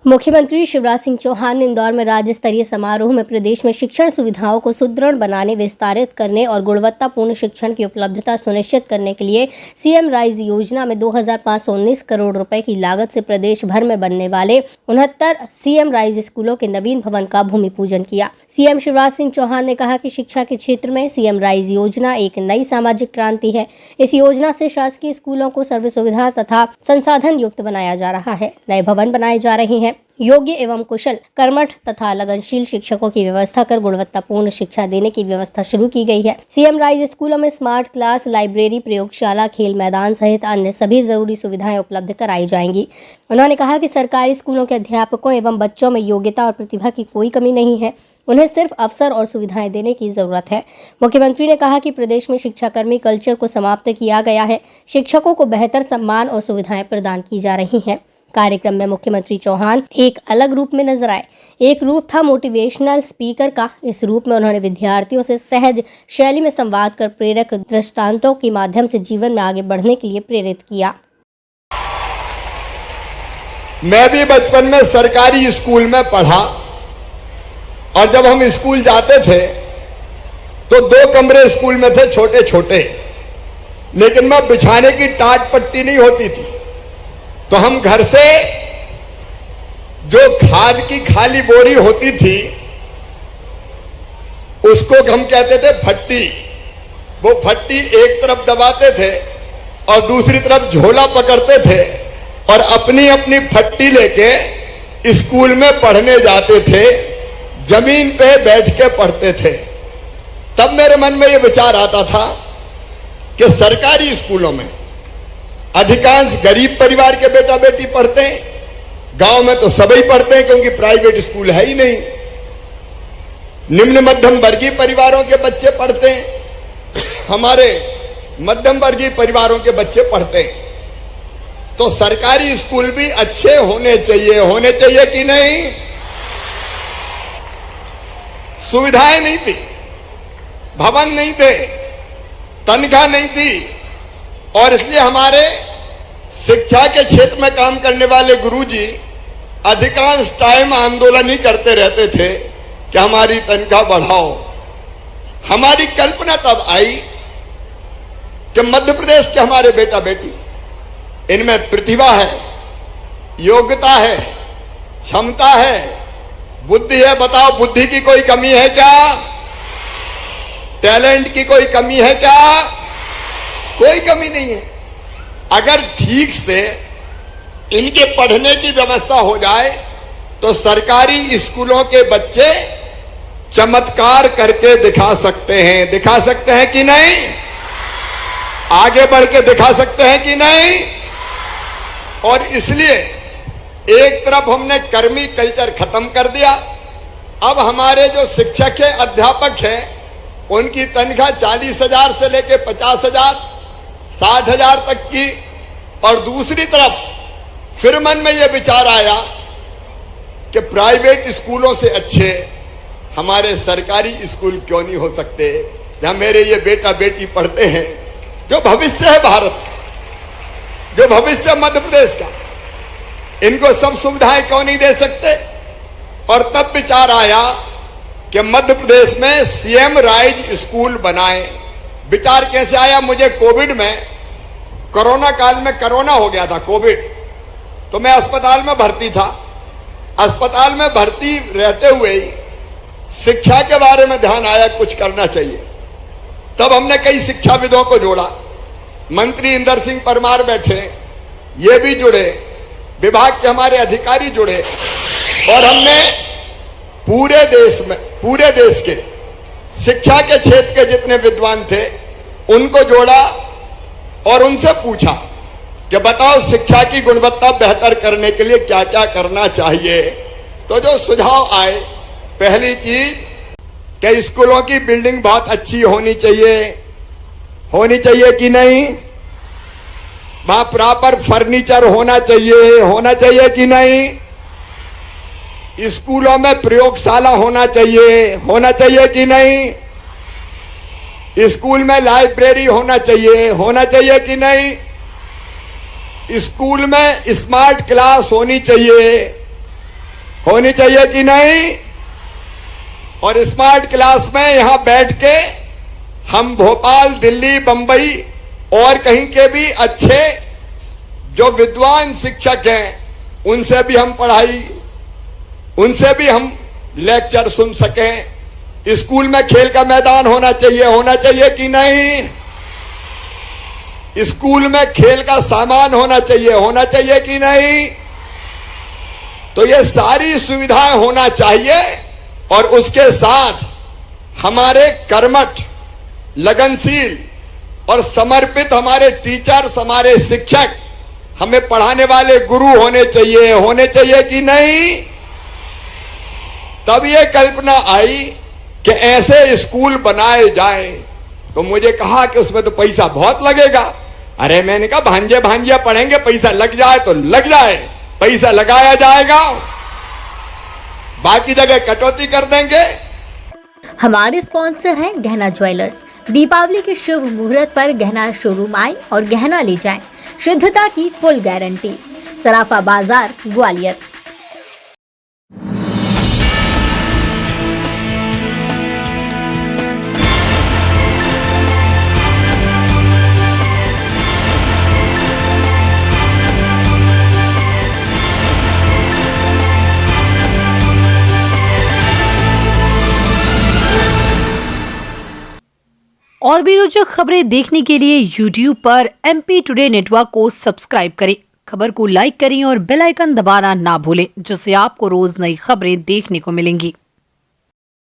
मुख्यमंत्री शिवराज सिंह चौहान ने इंदौर में राज्य स्तरीय समारोह में प्रदेश में शिक्षण सुविधाओं को सुदृढ़ बनाने, विस्तारित करने और गुणवत्तापूर्ण शिक्षण की उपलब्धता सुनिश्चित करने के लिए सीएम राइज योजना में 2519 करोड़ रुपए की लागत से प्रदेश भर में बनने वाले 69 सीएम राइज स्कूलों के नवीन भवन का भूमि पूजन किया। सीएम शिवराज सिंह चौहान ने कहा कि शिक्षा के क्षेत्र में सीएम राइज योजना एक नई सामाजिक क्रांति है। इस योजना से शासकीय स्कूलों को सर्व सुविधा तथा संसाधन युक्त बनाया जा रहा है। नए भवन बनाए जा रहे हैं। योग्य एवं कुशल, कर्मठ तथा लगनशील शिक्षकों की व्यवस्था कर गुणवत्तापूर्ण शिक्षा देने की व्यवस्था शुरू की गई है। सीएम राइज स्कूलों में स्मार्ट क्लास, लाइब्रेरी, प्रयोगशाला, खेल मैदान सहित अन्य सभी जरूरी सुविधाएं उपलब्ध कराई जाएंगी। उन्होंने कहा कि सरकारी स्कूलों के अध्यापकों एवं बच्चों में योग्यता और प्रतिभा की कोई कमी नहीं है, उन्हें सिर्फ अवसर और सुविधाएं देने की जरूरत है। मुख्यमंत्री ने कहा कि प्रदेश में शिक्षाकर्मी कल्चर को समाप्त किया गया है। शिक्षकों को बेहतर सम्मान और सुविधाएं प्रदान की जा रही हैं। कार्यक्रम में मुख्यमंत्री चौहान एक अलग रूप में नजर आए। एक रूप था मोटिवेशनल स्पीकर का। इस रूप में उन्होंने विद्यार्थियों से सहज शैली में संवाद कर प्रेरक दृष्टांतों के माध्यम से जीवन में आगे बढ़ने के लिए प्रेरित किया। मैं भी बचपन में सरकारी स्कूल में पढ़ा और जब हम स्कूल जाते थे तो 2 कमरे स्कूल में थे, छोटे छोटे, लेकिन मैं बिछाने की टाट पट्टी नहीं होती थी, तो हम घर से जो खाद की खाली बोरी होती थी उसको हम कहते थे फट्टी। वो फट्टी एक तरफ दबाते थे और दूसरी तरफ झोला पकड़ते थे और अपनी अपनी फट्टी लेके स्कूल में पढ़ने जाते थे। जमीन पे बैठ के पढ़ते थे। तब मेरे मन में ये विचार आता था कि सरकारी स्कूलों में अधिकांश गरीब परिवार के बेटा बेटी पढ़ते हैं। गांव में तो सभी पढ़ते हैं क्योंकि प्राइवेट स्कूल है ही नहीं। निम्न मध्यम वर्गीय परिवारों के बच्चे पढ़ते हैं, हमारे मध्यम वर्गीय परिवारों के बच्चे पढ़ते हैं। तो सरकारी स्कूल भी अच्छे होने चाहिए कि नहीं? सुविधाएं नहीं थी, भवन नहीं थे, तनख्वाह नहीं थी, और इसलिए हमारे शिक्षा के क्षेत्र में काम करने वाले गुरुजी अधिकांश टाइम आंदोलन ही करते रहते थे कि हमारी तनख्वाह बढ़ाओ। हमारी कल्पना तब आई कि मध्य प्रदेश के हमारे बेटा बेटी, इनमें प्रतिभा है, योग्यता है, क्षमता है, बुद्धि है। बताओ, बुद्धि की कोई कमी है क्या? टैलेंट की कोई कमी है क्या? कोई कमी नहीं है। अगर ठीक से इनके पढ़ने की व्यवस्था हो जाए तो सरकारी स्कूलों के बच्चे चमत्कार करके दिखा सकते हैं कि नहीं? आगे बढ़ के दिखा सकते हैं कि नहीं? और इसलिए एक तरफ हमने कर्मी कल्चर खत्म कर दिया। अब हमारे जो शिक्षक है, अध्यापक है, उनकी तनख्वाह 40,000 से लेके 50,000, 60,000 तक की। और दूसरी तरफ फिर मन में यह विचार आया कि प्राइवेट स्कूलों से अच्छे हमारे सरकारी स्कूल क्यों नहीं हो सकते, जहां मेरे ये बेटा बेटी पढ़ते हैं, जो भविष्य है भारत का, जो भविष्य मध्य प्रदेश का। इनको सब सुविधाएं क्यों नहीं दे सकते? और तब विचार आया कि मध्य प्रदेश में सीएम राइज स्कूल बनाएं। विचार कैसे आया? मुझे कोविड में, कोरोना काल में कोरोना हो गया था, कोविड, तो मैं अस्पताल में भर्ती था। अस्पताल में भर्ती रहते हुए ही शिक्षा के बारे में ध्यान आया, कुछ करना चाहिए। तब हमने कई शिक्षाविदों को जोड़ा। मंत्री इंदर सिंह परमार बैठे, ये भी जुड़े, विभाग के हमारे अधिकारी जुड़े, और हमने पूरे देश के शिक्षा के क्षेत्र के जितने विद्वान थे उनको जोड़ा और उनसे पूछा कि बताओ, शिक्षा की गुणवत्ता बेहतर करने के लिए क्या क्या करना चाहिए। तो जो सुझाव आए, पहली चीज कि स्कूलों की बिल्डिंग बहुत अच्छी होनी चाहिए कि नहीं? वहां प्रॉपर फर्नीचर होना चाहिए कि नहीं? स्कूलों में प्रयोगशाला होना चाहिए कि नहीं? स्कूल में लाइब्रेरी होना चाहिए कि नहीं? स्कूल में स्मार्ट क्लास होनी चाहिए होनी चाहिए कि नहीं? और स्मार्ट क्लास में यहां बैठ के हम भोपाल, दिल्ली, बंबई और कहीं के भी अच्छे जो विद्वान शिक्षक हैं उनसे भी हम उनसे भी हम लेक्चर सुन सकें। स्कूल में खेल का मैदान होना चाहिए कि नहीं? स्कूल में खेल का सामान होना चाहिए कि नहीं? तो ये सारी सुविधाएं होना चाहिए और उसके साथ हमारे कर्मठ, लगनशील और समर्पित हमारे टीचर्स, हमारे शिक्षक, हमें पढ़ाने वाले गुरु होने चाहिए कि नहीं? तब ये कल्पना आई कि ऐसे स्कूल बनाए जाए। तो मुझे कहा कि उसमें तो पैसा बहुत लगेगा। अरे मैंने कहा भांजे भांजिया पढ़ेंगे, पैसा लग जाए तो लग जाए, पैसा लगाया जाएगा, बाकी जगह कटौती कर देंगे। हमारे स्पॉन्सर हैं गहना ज्वेलर्स। दीपावली के शुभ मुहूर्त पर गहना शोरूम आए और गहना ले जाएं। शुद्धता की फुल गारंटी। सराफा बाजार, ग्वालियर। और भी रोचक खबरें देखने के लिए YouTube पर MP टुडे नेटवर्क को सब्सक्राइब करें। खबर को लाइक करें और बेल आइकन दबाना ना भूलें, जिससे आपको रोज नई खबरें देखने को मिलेंगी।